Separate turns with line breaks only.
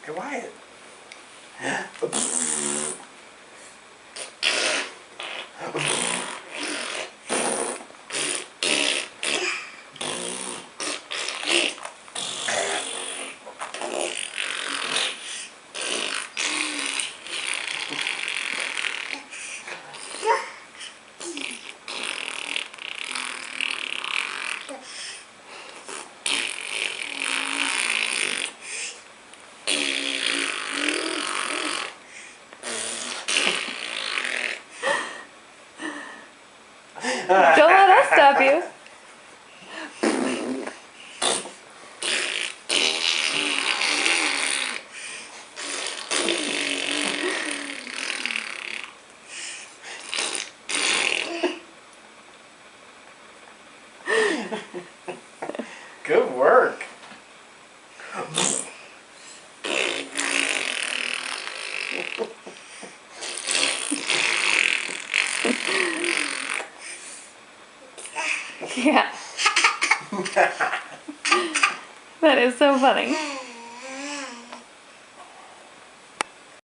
Quiet.
Don't let us stop you.
Good work.
Yeah. That is so funny.